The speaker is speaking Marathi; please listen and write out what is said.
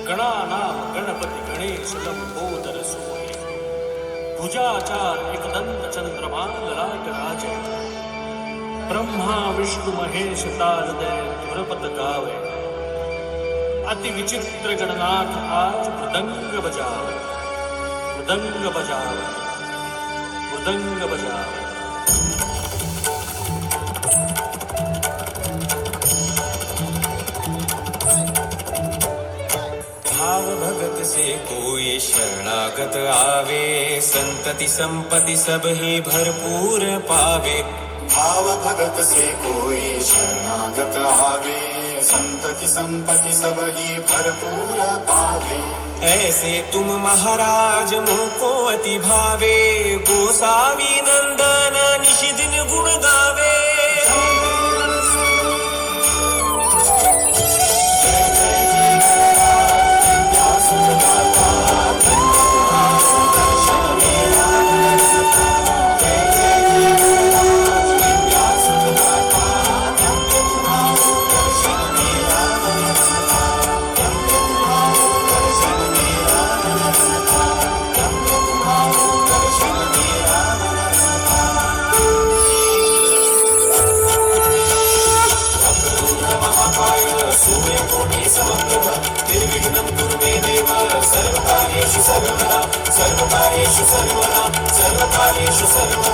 गणानाम गणपती गणेश लंबोदर सोये भुजाचार एकदंत चंद्रमा ललाट राजे ब्रह्मा विष्णु महेश तारदय धुरपत गावे अति विचित्र गणनाथ आज मृदंग बजावे मृदंग बजावे मृदंग बजावे। भाव भगत से कोई शरणागत आवे संतति संपत्ति सब ही भरपूर पावे। भाव भगत से कोई शरणागत आवे संतति संपत्ति सब ही भरपूर पावे। ऐसे तुम महाराज मोको अति भावे गोसावी नंदन निशि दिन गुण गावे। निर्विघ्नं कुरु मे देव सर्वकार्येषु सर्वदा सर्वकार्येषु सर्वदा सर्वकार्येषु सर्वदा।